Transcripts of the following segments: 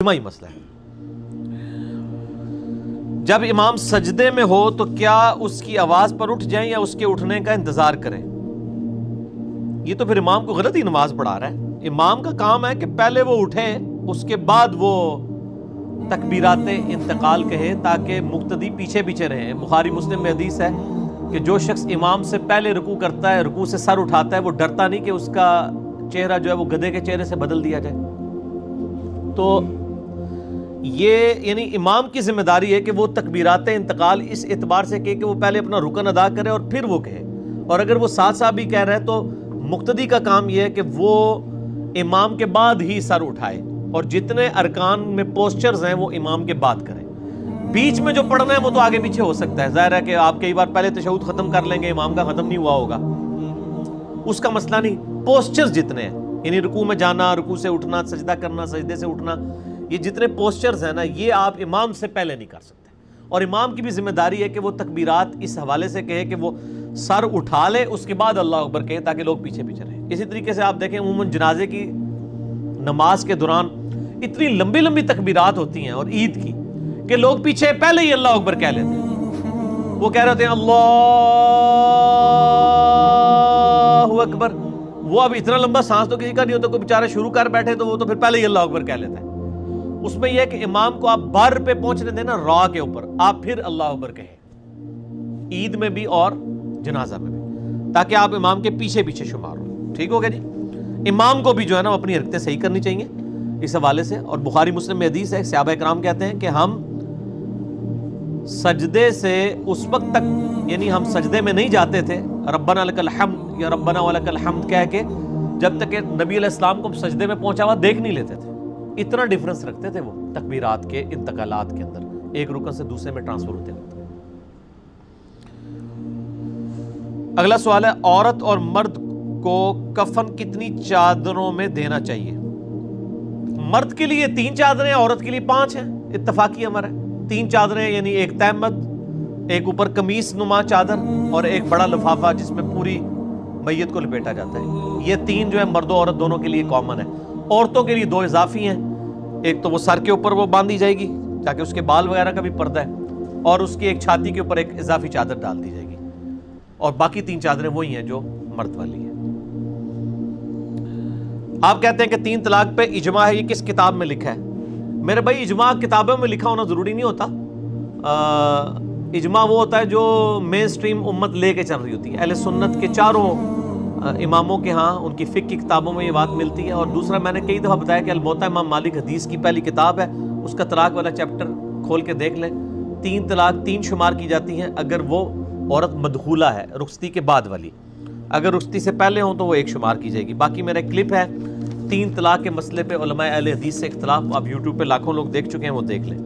اجتماعی مسئلہ ہے۔ جب امام سجدے میں ہو تو کیا اس کی آواز پر اٹھ جائیں یا اس کے اٹھنے کا انتظار کریں؟ یہ تو پھر امام کو غلط ہی نماز پڑھا رہا ہے۔ امام کا کام ہے کہ پہلے وہ اٹھے، اس کے بعد وہ تکبیرات انتقال کہے تاکہ مقتدی پیچھے پیچھے رہیں۔ بخاری مسلم میں حدیث ہے کہ جو شخص امام سے پہلے رکوع کرتا ہے، رکوع سے سر اٹھاتا ہے، وہ ڈرتا نہیں کہ اس کا چہرہ جو ہے وہ گدھے کے چہرے سے بدل دیا جائے۔ تو یہ یعنی امام کی ذمہ داری ہے کہ وہ تکبیرات انتقال اس اعتبار سے کہ وہ پہلے اپنا رکن ادا کرے اور پھر وہ کہے، اور اگر وہ ساتھ ساتھ بھی کہہ رہا ہے تو مقتدی کا کام یہ ہے کہ وہ امام کے بعد ہی سر اٹھائے، اور جتنے ارکان میں پوسچرز ہیں وہ امام کے بعد کریں۔ بیچ میں جو پڑھنا ہے وہ تو آگے پیچھے ہو سکتا ہے، ظاہر ہے کہ آپ کئی بار پہلے تشہد ختم کر لیں گے، امام کا ختم نہیں ہوا ہوگا، اس کا مسئلہ نہیں۔ پوسچرز جتنے ہیں، یعنی رکوع میں جانا، رکوع سے اٹھنا، سجدہ کرنا، سجدے سے اٹھنا، یہ جتنے پوسچرز ہیں نا، یہ آپ امام سے پہلے نہیں کر سکتے۔ اور امام کی بھی ذمہ داری ہے کہ وہ تکبیرات اس حوالے سے کہے کہ وہ سر اٹھا لے، اس کے بعد اللہ اکبر کہے تاکہ لوگ پیچھے پیچھے رہیں۔ اسی طریقے سے آپ دیکھیں عموماً جنازے کی نماز کے دوران اتنی لمبی لمبی تکبیرات ہوتی ہیں، اور عید کی، کہ لوگ پیچھے پہلے ہی اللہ اکبر کہہ لیتے ہیں۔ وہ کہہ رہے ہوتے ہیں اللہ اکبر، وہ اب اتنا لمبا سانس تو کسی کا نہیں ہوتا، کوئی بیچارہ شروع کر بیٹھے تو وہ تو پھر پہلے ہی اللہ اکبر کہہ لیتا ہے۔ اس میں یہ ہے کہ امام کو آپ بر پہ پہنچنے دینا، را کے اوپر آپ پھر اللہ اکبر کہیں، عید میں بھی اور جنازہ میں بھی، تاکہ آپ امام کے پیچھے پیچھے شمار ہو۔ ٹھیک ہو گیا جی؟ امام کو بھی جو ہے نا اپنی حرکتیں صحیح کرنی چاہیے اس حوالے سے۔ اور بخاری مسلم میں حدیث ہے، صحابہ کرام کہتے ہیں کہ ہم سجدے سے اس وقت تک، یعنی ہم سجدے میں نہیں جاتے تھے ربنا لک الحمد یا ربنا ولک الحمد کہہ کے، جب تک کہ نبی علیہ السلام کو سجدے میں پہنچا ہوا دیکھ نہیں لیتے تھے۔ اتنا ڈیفرنس رکھتے تھے وہ تکبیرات کے انتقالات کے اندر، ایک رکن سے دوسرے میں ٹرانسفر ہوتے ہیں۔ اگلا سوال ہے، عورت اور مرد کو کفن کتنی چادروں میں دینا چاہیے؟ مرد کے لیے 3 چادریں، عورت کے لیے 5 ہیں، اتفاقی امر ہے۔ 3 چادریں یعنی ایک تہمد، ایک اوپر قمیص نما چادر، اور ایک بڑا لفافہ جس میں پوری میت کو لپیٹا جاتا ہے۔ یہ 3 جو ہے مرد و عورت دونوں کے لیے کامن ہے۔ عورتوں کے لیے 2 اضافی ہیں، ایک تو وہ سر کے اوپر وہ باندھی جائے گی تاکہ اس کے بال وغیرہ کا بھی پردہ ہے، اور اس کی ایک چھاتی کے اوپر ایک اضافی چادر ڈال دی جائے گی، اور باقی 3 چادریں وہی ہیں جو مرد والی ہیں۔ آپ کہتے ہیں کہ 3 طلاق پہ اجماع ہے، یہ کس کتاب میں لکھا ہے؟ میرے بھائی اجماع کتابوں میں لکھا ہونا ضروری نہیں ہوتا، اجماع وہ ہوتا ہے جو مین سٹریم امت لے کے چل رہی ہوتی ہے۔ اہل سنت کے چاروں اماموں کے ہاں ان کی فقہ کی کتابوں میں یہ بات ملتی ہے۔ اور دوسرا میں نے کئی دفعہ بتایا کہ الموطا امام مالک حدیث کی پہلی کتاب ہے، اس کا طلاق والا چیپٹر کھول کے دیکھ لیں۔ 3 طلاق 3 شمار کی جاتی ہیں اگر وہ عورت مدخولہ ہے، رخصتی کے بعد والی۔ اگر رخصتی سے پہلے ہوں تو وہ 1 شمار کی جائے گی۔ باقی میرا کلپ ہے 3 طلاق کے مسئلے پہ علماء اہل حدیث سے اختلاف، آپ یوٹیوب پہ لاکھوں لوگ دیکھ چکے ہیں، وہ دیکھ لیں۔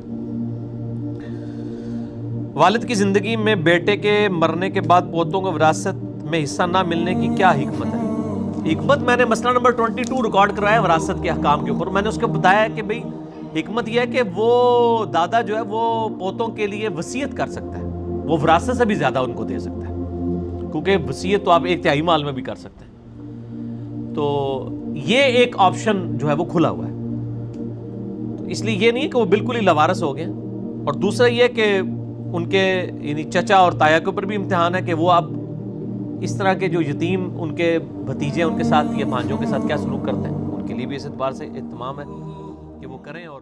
والد کی زندگی میں بیٹے کے مرنے کے بعد پوتوں کو وراثت میں حصہ نہ ملنے کی کیا حکمت ہے؟ حکمت میں نے مسئلہ نمبر 22 ریکارڈ کرایا وراثت کے احکام کے اوپر۔ میں نے اس کو بتایا کہ بھئی حکمت یہ ہے کہ وہ دادا جو ہے وہ پوتوں کے لیے وصیت کر سکتا ہے، وہ وراثت سے بھی زیادہ ان کو دے سکتا ہے، کیونکہ وصیت تو آپ 1/3 مال میں بھی کر سکتے ہیں۔ تو یہ ایک آپشن جو ہے وہ کھلا ہوا ہے، تو اس لیے یہ نہیں ہے کہ وہ بالکل ہی لاوارث ہو گئے۔ اور دوسرا یہ کہ ان کے یعنی چچا اور تایا کے اوپر بھی امتحان ہے کہ وہ اب اس طرح کے جو یتیم ان کے بھتیجے ان کے ساتھ یا بھانجوں کے ساتھ کیا سلوک کرتے ہیں، ان کے لیے بھی اس اعتبار سے اہتمام ہے کہ وہ کریں اور